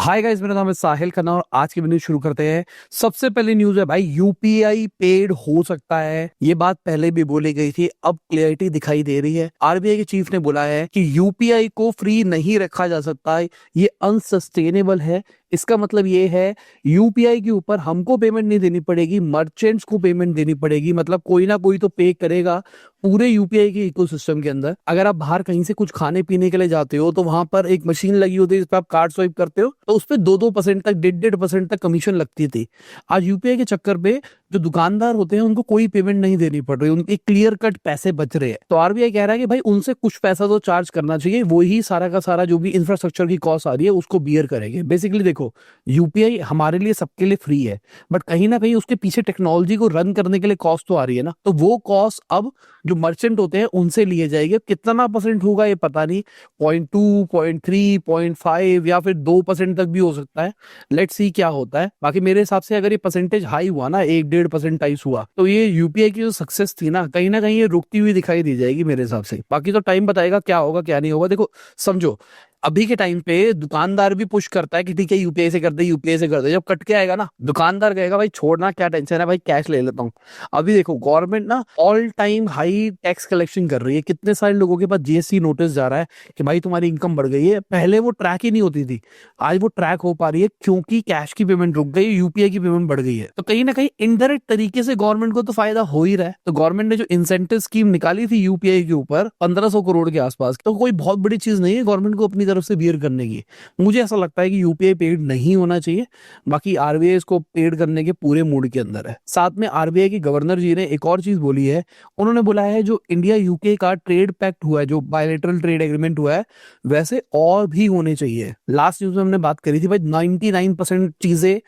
Hi guys, मेरा नाम है साहिल खन्ना और आज की वीडियो शुरू करते हैं। सबसे पहले न्यूज है भाई, यूपीआई पेड हो सकता है। ये बात पहले भी बोली गई थी, अब क्लियरिटी दिखाई दे रही है। आरबीआई के चीफ ने बोला है कि यूपीआई को फ्री नहीं रखा जा सकता है, ये अनसस्टेनेबल है। इसका मतलब ये है यूपीआई के ऊपर हमको पेमेंट नहीं देनी पड़ेगी, मर्चेंट्स को पेमेंट देनी पड़ेगी। मतलब कोई ना कोई तो पे करेगा पूरे यूपीआई के इकोसिस्टम के अंदर। अगर आप बाहर कहीं से कुछ खाने पीने के लिए जाते हो तो वहां पर एक मशीन लगी होती है जिस पर आप कार्ड स्वाइप करते हो, तो उस पर 2% तक 1.5% तक कमीशन लगती थी। आज यूपीआई के चक्कर पे जो दुकानदार होते हैं उनको कोई पेमेंट नहीं देनी पड़ रही, उनके क्लियर कट पैसे बच रहे हैं। तो आरबीआई कह रहा है कि भाई उनसे कुछ पैसा तो चार्ज करना चाहिए, वो ही सारा का सारा जो भी इंफ्रास्ट्रक्चर की कॉस्ट आ रही है उसको बियर करेंगे। बेसिकली देखो, यूपीआई हमारे लिए सबके लिए फ्री है, बट कहीं ना कहीं उसके पीछे टेक्नोलॉजी को रन करने के लिए कॉस्ट तो आ रही है ना, तो वो कॉस्ट अब जो मर्चेंट होते हैं उनसे लिए जाएंगे। कितना परसेंट होगा ये पता नहीं, 0.2, 0.3, 0.5 या फिर 2% तक भी हो सकता है। लेट्स सी क्या होता है। बाकी मेरे हिसाब से अगर ये परसेंटेज हाई हुआ ना, 1-1.5% हुआ, तो ये यूपीआई की जो सक्सेस थी ना, कहीं ना कहीं ये रुकती हुई दिखाई दी जाएगी मेरे हिसाब से। बाकी तो टाइम बताएगा क्या होगा क्या नहीं होगा। देखो समझो, अभी के टाइम पे दुकानदार भी पुश करता है कि ठीक है यूपीआई से कर दे, यूपीआई से कर दे। जब कट के आएगा ना, दुकानदार कहेगा भाई छोड़ना, क्या टेंशन है भाई, कैश ले लेता हूँ। अभी देखो गवर्नमेंट ना all time high tax collection कर रही है। कितने सारे लोगों के पास जीएसटी नोटिस जा रहा है कि भाई तुम्हारी इनकम बढ़ गई है। पहले वो ट्रैक ही नहीं होती थी, आज वो ट्रैक हो पा रही है क्योंकि कैश की पेमेंट रुक गई, यूपीआई की पेमेंट बढ़ गई है। तो कहीं ना कहीं इनडायरेक्ट तरीके से गवर्नमेंट को तो फायदा हो ही रहा है। तो गवर्नमेंट ने जो इंसेंटिव स्कीम निकाली थी यूपीआई के ऊपर 1500 करोड़ के आसपास, तो कोई बहुत बड़ी चीज नहीं है गवर्नमेंट को अपनी तरफ से बियर करने की। मुझे ऐसा लगता है कि यूपीआई पेड नहीं होना चाहिए। बाकी आरबीआई इसको पेड करने के पूरे मूड के अंदर है। साथ में आरबीआई के गवर्नर जी ने एक और चीज बोली है। उन्होंने बोला है जो इंडिया यूके का ट्रेड पैक्ट हुआ है, जो बायलैटरल ट्रेड एग्रीमेंट हुआ है, वैसे और भी होने चाहिए। लास्ट न्यूज में हमने बात करी थी भाई, 99% चीजें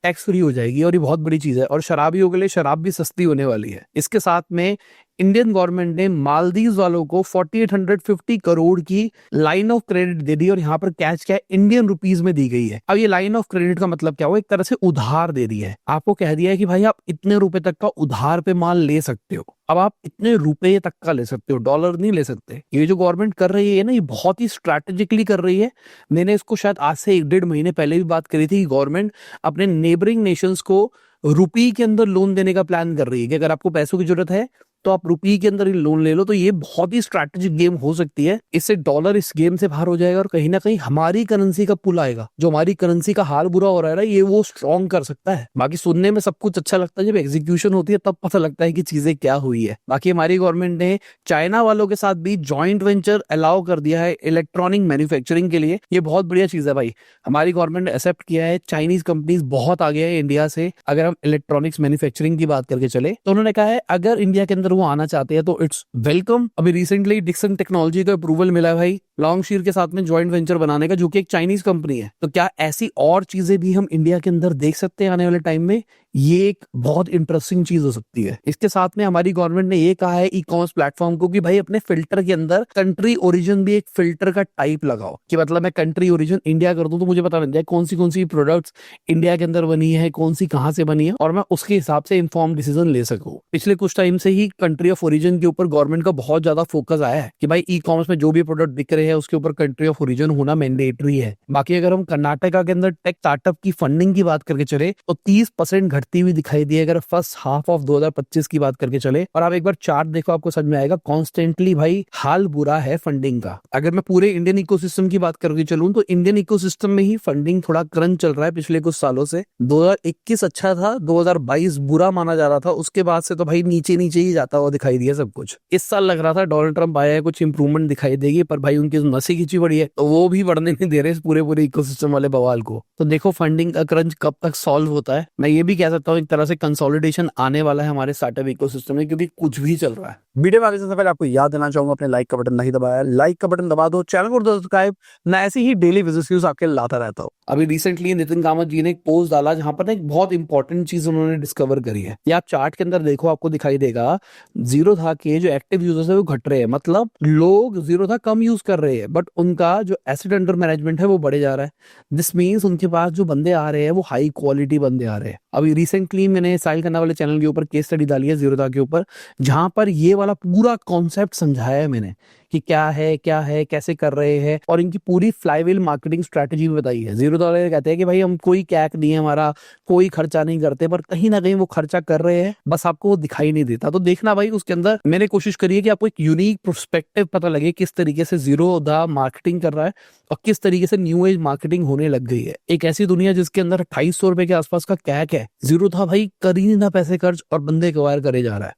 टैक्स फ्री हो जाएगी और ये बहुत बड़ी चीज है। और शराबियों के लिए शराब भी सस्ती होने वाली है। इसके साथ में इंडियन गवर्नमेंट ने मालदीव वालों को 4850 करोड़ की लाइन ऑफ क्रेडिट दे दी और यहाँ पर कैश क्या है, इंडियन रुपीज में दी गई है। अब ये लाइन ऑफ क्रेडिट का मतलब क्या हुआ, एक तरह से उधार दे दी है। आपको कह दिया है कि भाई आप इतने रुपए तक का उधार पे माल ले सकते हो। अब आप इतने रुपए तक का ले सकते हो, डॉलर नहीं ले सकते। ये जो गवर्नमेंट कर रही है ना, ये बहुत ही स्ट्रैटेजिकली कर रही है। मैंने इसको शायद आज से 1-1.5 महीने पहले भी बात करी थी। गवर्नमेंट अपने नेबरिंग नेशंस को रुपी के अंदर लोन देने का प्लान कर रही है कि अगर आपको पैसों की जरूरत है तो आप रुपये के अंदर ही लोन ले लो। तो ये बहुत ही स्ट्रैटेजिक गेम हो सकती है। इससे डॉलर इस गेम से बाहर हो जाएगा और कहीं ना कहीं हमारी करेंसी का पुल आएगा। जो हमारी करेंसी का हाल बुरा हो रहा है ना, ये वो स्ट्रॉन्ग कर सकता है। बाकी सुनने में सब कुछ अच्छा लगता है, जब एग्जीक्यूशन होती है तब पता लगता है कि चीजें क्या हुई है। बाकी हमारी गवर्नमेंट ने चाइना वालों के साथ भी ज्वाइंट वेंचर अलाउ कर दिया है इलेक्ट्रॉनिक मैन्युफैक्चरिंग के लिए। ये बहुत बढ़िया चीज है भाई। हमारी गवर्नमेंट ने एक्सेप्ट किया है। चाइनीज कंपनीज बहुत आगे है इंडिया से। अगर हम इलेक्ट्रॉनिक्स मैन्युफैक्चरिंग की बात करके चले तो उन्होंने कहा है अगर इंडिया के अंदर वो आना चाहते हैं तो इट्स वेलकम। अभी रिसेंटली डिक्सन टेक्नोलॉजी का अप्रूवल मिला है भाई लॉन्गशीर के साथ में ज्वाइंट वेंचर बनाने का, जो कि एक चाइनीज कंपनी है। तो क्या ऐसी और चीजें भी हम इंडिया के अंदर देख सकते हैं आने वाले टाइम में? ये एक बहुत इंटरेस्टिंग चीज हो सकती है। इसके साथ में हमारी गवर्नमेंट ने ये कहा है ई कॉमर्स प्लेटफॉर्म को कि भाई अपने फिल्टर के अंदर कंट्री ओरिजिन भी एक फिल्टर का टाइप लगाओ, कि मतलब मैं कंट्री ओरिजिन इंडिया कर दूं तो मुझे पता लग जाए कौन सी प्रोडक्ट्स इंडिया के अंदर बनी है, कौन सी कहां से बनी है, और मैं उसके हिसाब से इन्फॉर्म डिसीजन ले सकूं। पिछले कुछ टाइम से ही कंट्री ऑफ ओरिजिन के ऊपर गवर्नमेंट का बहुत ज्यादा फोकस आया है कि भाई ई कॉमर्स में जो भी प्रोडक्ट बिक रहे हैं उसके ऊपर कंट्री ऑफ ओरिजिन होना मैंडेटरी है। बाकी अगर हम कर्नाटका के अंदर टेक स्टार्टअप की फंडिंग की बात करके चले तो 30% घटती हुई दिखाई दी है अगर फर्स्ट हाफ ऑफ 2025 की बात करके चले। और आप एक बार चार्ट देखो, आपको समझ में आएगा कॉन्स्टेंटली भाई हाल बुरा है फंडिंग का। अगर मैं पूरे इंडियन इकोसिस्टम की बात करके चलूं तो इंडियन इकोसिस्टम में ही फंडिंग थोड़ा क्रंच चल रहा है पिछले कुछ सालों से। 2021 अच्छा था, 2022 बुरा माना जा रहा था, उसके बाद से तो भाई नीचे नीचे ही जाता हुआ दिखाई दिया सब कुछ। इस साल लग रहा था डोनाल्ड ट्रंप आया है, कुछ इंप्रूवमेंट दिखाई देगी, पर भाई उनकी नसी खिंची पड़ी है तो वो भी बढ़ने नहीं दे रहे इस पूरे इकोसिस्टम वाले बवाल को। तो देखो फंडिंग का क्रंच कब तक सॉल्व होता है। मैं ये भी कह सकता हूँ एक तरह से कंसोलिडेशन आने वाला है हमारे स्टार्टअप इकोसिस्टम में, क्योंकि कुछ भी चल रहा है। वीडियो में आगे से पहले आपको याद देना चाहूंगा, अपने लाइक का बटन नहीं दबाया, लाइक का बटन दबा दो, चैनल को सब्सक्राइब, मैं ऐसी ही डेली बिजनेस न्यूज आपके लाता रहता हूँ। अभी रिसेंटली नितिन कामत जी ने एक पोस्ट डाला जहां पर एक बहुत इंपॉर्टेंट चीज उन्होंने डिस्कवर करी है। ये आप चार्ट के अंदर देखो, आपको दिखाई देगा जीरोधा के जो एक्टिव यूजर्स है वो घट रहे हैं। मतलब लोग जीरोधा कम यूज कर रहे हैं, बट उनका जो एसेट अंडर मैनेजमेंट है वो बढ़े जा रहा है। दिस मीन्स उनके पास जो बंदे आ रहे हैं वो हाई क्वालिटी बंदे आ रहे हैं। अभी रिसेंटली मैंने साहिल खन्ना वाले चैनल के ऊपर केस स्टडी डाली है जीरोधा के ऊपर, जहां पर ये वाला पूरा कॉन्सेप्ट समझाया है मैंने कि क्या है कैसे कर रहे हैं, और इनकी पूरी फ्लाईव्हील मार्केटिंग स्ट्रेटेजी भी बताई है। $0 कहते हैं कि भाई हम कोई कैक नहीं है हमारा, कोई खर्चा नहीं करते, पर कहीं ना कहीं वो खर्चा कर रहे हैं, बस आपको वो दिखाई नहीं देता। तो देखना भाई उसके अंदर मैंने कोशिश करी है कि आपको एक यूनिक पर्सपेक्टिव पता लगे किस तरीके से जीरो द मार्केटिंग कर रहा है और किस तरीके से न्यू एज मार्केटिंग होने लग गई है। एक ऐसी दुनिया जिसके अंदर 2800 रुपए के आसपास का कैक है, जीरो था भाई कर ही नहीं ना पैसे खर्च और बंदे एक्वायर करे जा रहा है।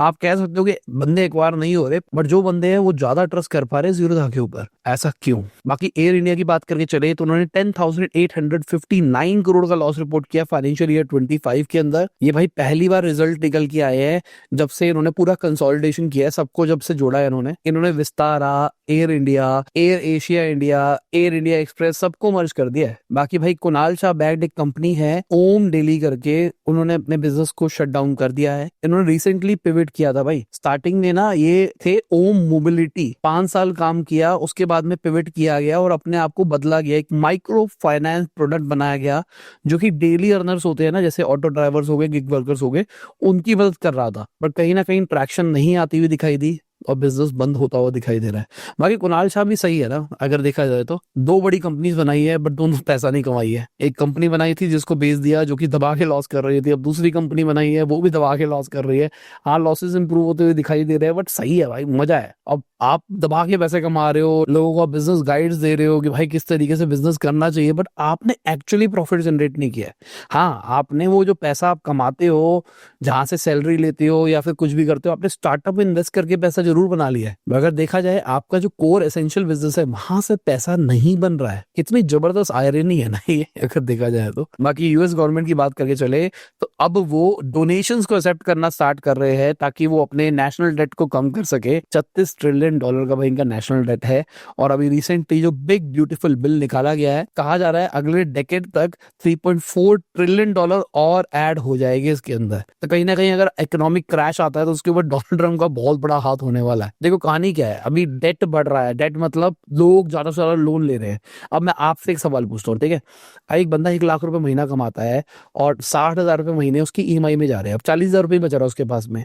आप कह सकते हो कि बंदे एक्वायर नहीं हो रहे, बट जो बंदे हैं वो ज्यादा ट्रस्ट कर पा रहे जीरो था के ऊपर। ऐसा क्यों? बाकी एयर इंडिया की बात करके चले तो उन्होंने 10,859 करोड़ का लॉस रिपोर्ट किया फाइनेंशियल ईयर 25 के अंदर। ये भाई पहली बार रिजल्ट निकल के आए हैं जब से इन्होंने पूरा कंसोलिडेशन किया है, सबको जब से जोड़ा है इन्होंने Vistara, air India, air Asia India, air India express सबको मर्ज कर दिया है। बाकी भाई कुणाल शाह बैक्ड एक कंपनी है ओम डेली करके, उन्होंने अपने बिजनेस को शट डाउन कर दिया है। इन्होंने रिसेंटली पिवट किया था भाई, स्टार्टिंग में ना ये थे ओम मोबिलिटी, 5 साल काम किया, उसके बाद में पिवट किया गया और अपने आप को बदला गया, एक माइक्रो फाइनेंस प्रोडक्ट बनाया गया जो कि डेली अर्नर्स होते हैं ना, जैसे ऑटो ड्राइवर्स हो गए, गिग वर्कर्स हो गए, उनकी मदद कर रहा था। बट कहीं ना कहीं ट्रैक्शन नहीं आती हुई दिखाई दी और बिजनेस बंद होता हुआ दिखाई दे रहा है। बाकी कुणाल शाह भी सही है ना, अगर देखा जाए तो 2 बड़ी कंपनीज बनाई है बट दोनों पैसा नहीं कमाई है। एक कंपनी बनाई थी जिसको बेच दिया जो कि दबा के लॉस कर रही थी, अब दूसरी कंपनी बनाई है वो भी दबा के लॉस कर रही है। हाँ लॉसेस इंप्रूव होते हुए दिखाई दे रहे हैं बट सही है भाई, मजा है। अब आप दबा के पैसे कमा रहे हो, लोगों को बिजनेस गाइड्स दे रहे हो कि भाई किस तरीके से बिजनेस करना चाहिए, बट आपने एक्चुअली प्रॉफिट जनरेट नहीं किया है। हाँ आपने वो जो पैसा आप कमाते हो, जहां से सैलरी लेते हो या फिर कुछ भी करते हो, आपने स्टार्टअप में इन्वेस्ट करके पैसा जरूर बना लिया है। अगर देखा जाए आपका जो कोर एसेंशियल बिजनेस है वहां से पैसा नहीं बन रहा है। कितनी जबरदस्त आयरनी है ना ये, अगर देखा जाए तो। बाकी यूएस गवर्नमेंट की बात करके चले तो अब वो डोनेशंस को एक्सेप्ट करना स्टार्ट कर रहे हैं ताकि वो अपने नेशनल डेट को कम कर सके। $36 ट्रिलियन का भाई इनका नेशनल डेट है। और अभी रिसेंटली जो बिग ब्यूटीफुल बिल निकाला गया है, कहा जा रहा है अगले डेकेड तक $3.4 ट्रिलियन और ऐड हो जाएगी इसके अंदर। तो कहीं ना कहीं अगर इकोनॉमिक क्रैश आता है तो उसके ऊपर डोनाल्ड ट्रम्प का बहुत बड़ा हाथ होने वाला है। देखो कहानी क्या है, अभी डेट बढ़ रहा है, डेट मतलब लोग ज्यादा से ज्यादा लोन ले रहे हैं। अब मैं आपसे एक सवाल पूछता हूँ, ठीक है, एक बंदा 1 लाख रुपए महीना कमाता है और 60,000 रुपए महीने उसकी ईएमआई में जा रहे हैं, अब 40,000 रुपए बचा रहा है उसके पास में।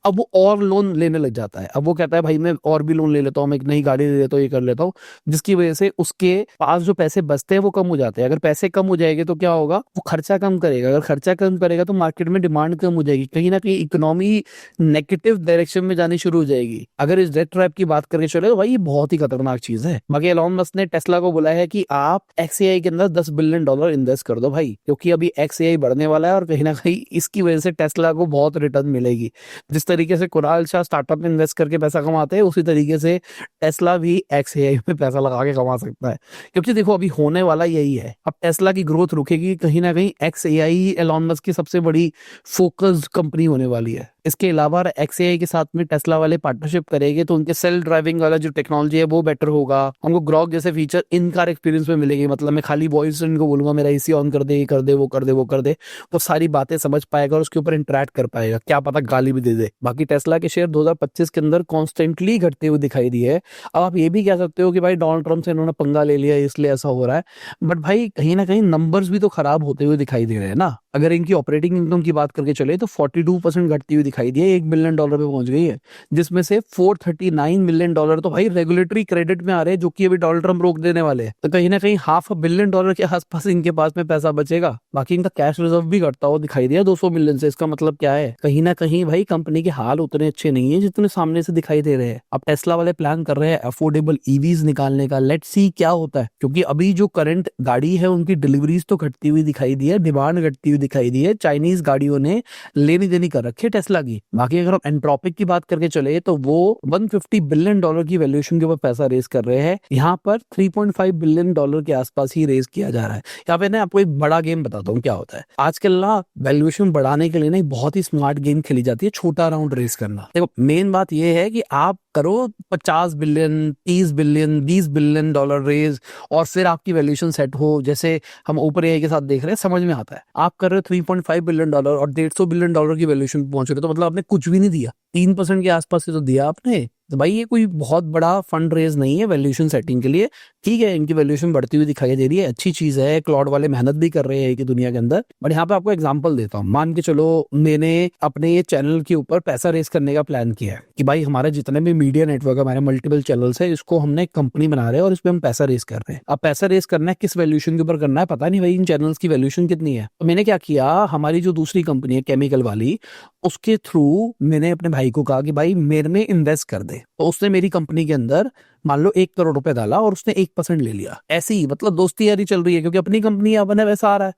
अब वो और लोन लेने लग जाता है, अब वो कहता है भाई मैं और भी लोन ले लेता हूँ, मैं एक नई गाड़ी ले लेता हूँ, ये कर लेता हूँ, जिसकी वजह से उसके पास जो पैसे बचते हैं वो कम हो जाते हैं। अगर पैसे कम हो जाएंगे तो क्या होगा, वो खर्चा कम करेगा, अगर खर्चा कम करेगा तो मार्केट में डिमांड कम हो जाएगी, कहीं ना कहीं इकोनॉमी नेगेटिव डायरेक्शन में जानी शुरू हो जाएगी। अगर इस डेट ट्रैप की बात करके चले तो भाई ये बहुत ही खतरनाक चीज है। बाकी एलोन मस्क ने टेस्ला को बोला है कि आप XAI के अंदर $10 बिलियन इन्वेस्ट कर दो भाई, क्योंकि अभी XAI बढ़ने वाला है और कहीं ना कहीं इसकी वजह से टेस्ला को बहुत रिटर्न मिलेगी। जिस तरीके से कुणाल शाह स्टार्टअप में इन्वेस्ट करके पैसा कमाते हैं, उसी तरीके से टेस्ला भी XAI में पैसा लगा के कमा सकता है। क्योंकि देखो अभी होने वाला यही है, अब टेस्ला की ग्रोथ रुकेगी, कहीं ना कहीं XAI एलोन मस्क की सबसे बड़ी फोकस्ड कंपनी होने वाली है। इसके अलावा XAI के साथ में टेस्ला वाले पार्टनरशिप करेंगे तो उनके सेल्फ ड्राइविंग वाला जो टेक्नोलॉजी है वो बेटर होगा, हमको ग्रॉक जैसे फीचर इन कार एक्सपीरियंस में मिलेगी। मतलब मैं खाली वॉइस इनको बोलूंगा मेरा AC ऑन कर दे, ये कर दे, वो कर दे, वो कर दे, तो सारी बातें समझ पाएगा और उसके ऊपर इंटरेक्ट कर पाएगा, क्या पता गाली भी दे दे। बाकी टेस्ला के शेयर 2025 के अंदर कॉन्स्टेंटली घटते हुए दिखाई दिए है। अब आप ये भी कह सकते हो कि भाई डोनाल्ड ट्रम्प से इन्होंने पंगा ले लिया इसलिए ऐसा हो रहा है, बट भाई कहीं ना कहीं नंबर्स भी तो खराब होते हुए दिखाई दे रहे हैं ना। अगर इनकी ऑपरेटिंग इनकम की बात करके चले तो 42% घटती हुई दिखाई दी है, $1 बिलियन पे पहुंच गई है, जिसमें से $439 मिलियन तो भाई रेगुलेटरी क्रेडिट में आ रहे हैं जो कि अभी डोनाल्ड ट्रम्प रोक देने वाले हैं। तो कहीं ना कहीं $500 मिलियन के आसपास इनके पास में पैसा बचेगा। बाकी इनका कैश रिजर्व भी घटता हुआ दिखाई दिया 200 मिलियन से। इसका मतलब क्या है, कहीं ना कहीं भाई कंपनी के हाल उतने अच्छे नहीं है जितने सामने से दिखाई दे रहे हैं। अब टेस्ला वाले प्लान कर रहे हैं अफोर्डेबल EVs निकालने का, लेट्स सी क्या होता है, क्योंकि अभी जो करंट गाड़ी है उनकी डिलीवरीज तो घटती हुई दिखाई दी है, डिमांड घटती हुई दिखाई दी है, चाइनीज गाड़ियों ने लेनी देनी कर रखी है टेस्ला की। बाकी अगर हम एंट्रोपिक की बात करके चले तो वो $150 बिलियन की वैल्यूएशन के ऊपर पैसा रेज कर रहे हैं। यहाँ पर $3.5 बिलियन के आसपास ही रेज किया जा रहा है। यहाँ पे ना आपको एक बड़ा गेम बताता हूँ क्या होता है। आजकल ना वैल्यूएशन बढ़ाने के लिए ना बहुत ही स्मार्ट गेम खेली जाती है, छोटा राउंड रेज करना। देखो मेन बात ये है कि आप करो 50 बिलियन, 30 बिलियन, $20 बिलियन रेज और फिर आपकी वैल्यूएशन सेट हो, जैसे हम ऊपर AI के साथ देख रहे हैं, समझ में आता है। आप कर रहे हो $3.5 बिलियन और $150 बिलियन की वैल्यूएशन पहुंच रहे हो, तो मतलब आपने कुछ भी नहीं दिया। 3% के आसपास से तो दिया आपने। तो भाई ये कोई बहुत बड़ा फंड रेज नहीं है वैल्यूएशन सेटिंग के लिए। ठीक है, इनकी वैल्यूएशन बढ़ती हुई दिखाई दे रही है, अच्छी चीज है, क्लाउड वाले मेहनत भी कर रहे हैं कि दुनिया के अंदर। बट यहाँ पे आपको एग्जांपल देता हूँ, मान के चलो मैंने अपने ये चैनल के ऊपर पैसा रेज करने का प्लान किया है कि भाई हमारे जितने भी मीडिया नेटवर्क है, हमारे मल्टीपल चैनल्स है, इसको हमने एक कंपनी बना रहे हैं और इस पे हम पैसा रेज कर रहे हैं। अब पैसा रेज करना है, किस वैल्यूएशन के ऊपर करना है पता नहीं भाई, इन चैनल्स की वैल्यूएशन कितनी है। तो मैंने क्या किया, हमारी जो दूसरी कंपनी है केमिकल वाली, उसके थ्रू मैंने अपने भाई को कहा कि भाई मेरे में इन्वेस्ट कर दे। तो उसने मेरी कंपनी के अंदर मान लो 1 करोड़ रुपए डाला और उसने 1% ले लिया। ऐसे ही मतलब दोस्ती यारी चल रही है, क्योंकि अपनी कंपनी है, अपने वैसा आ रहा है।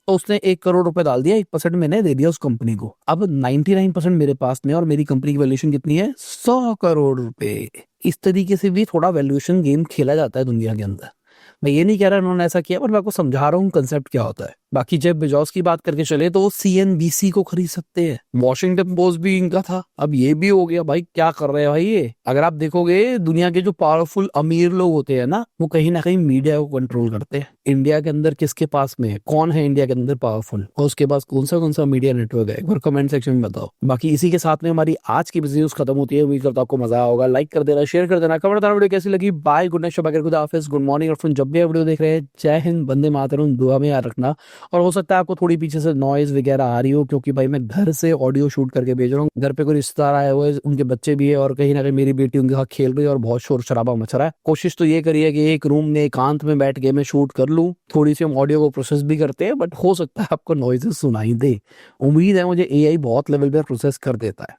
तो उसने 1 करोड़ रुपए डाल दिया, 1% मैंने दे दिया उस कंपनी को। अब 99% मेरे पास में, और मेरी कंपनी की वैल्यूएशन कितनी है, 100 करोड़ रुपए। इस तरीके से भी थोड़ा वैल्यूएशन गेम खेला जाता है दुनिया के अंदर। मैं ये नहीं कह रहा उन्होंने ऐसा किया, पर मैं आपको समझा रहा हूँ कंसेप्ट क्या होता है। बाकी जेफ बेजोस की बात करके चले तो वो सीएनबीसी को खरीद सकते हैं, वॉशिंगटन पोस्ट भी इनका था, अब ये भी हो गया। भाई क्या कर रहे हैं भाई ये। अगर आप देखोगे दुनिया के जो पावरफुल अमीर लोग होते हैं ना, वो कहीं ना कहीं मीडिया को कंट्रोल करते हैं। इंडिया के अंदर किसके पास में है, कौन है इंडिया के अंदर पावरफुल, और उसके पास कौन सा मीडिया नेटवर्क है, एक बार कमेंट सेक्शन में बताओ। बाकी इसी के साथ में हमारी आज की न्यूज खत्म होती है। उम्मीद करता हूं आपको मजा आया होगा। लाइक कर देना, शेयर कर देना, कमेंट करना वीडियो कैसी लगी। बाय, गुड नाइट, शबा, खुदा हाफिज, गुड मॉर्निंग। और जब भी वीडियो देख रहे हैं, जय हिंद, वंदे मातरम, दुआ में याद रखना। और हो सकता है आपको थोड़ी पीछे से नॉइज वगैरह आ रही हो, क्योंकि भाई मैं घर से ऑडियो शूट करके भेज रहा हूँ। घर पे कोई रिश्तेदार आए हुए, उनके बच्चे भी है, और कहीं ना कहीं मेरी बेटी उनके साथ खेल रही है और बहुत शोर शराबा मच रहा है। कोशिश तो ये करिए कि एक रूम में एकांत में बैठ के मैं शूट कर लूँ। थोड़ी सी हम ऑडियो को प्रोसेस भी करते हैं, बट हो सकता है आपको नॉइजेस सुनाई दे। उम्मीद है मुझे एआई बहुत लेवल पे प्रोसेस कर देता है।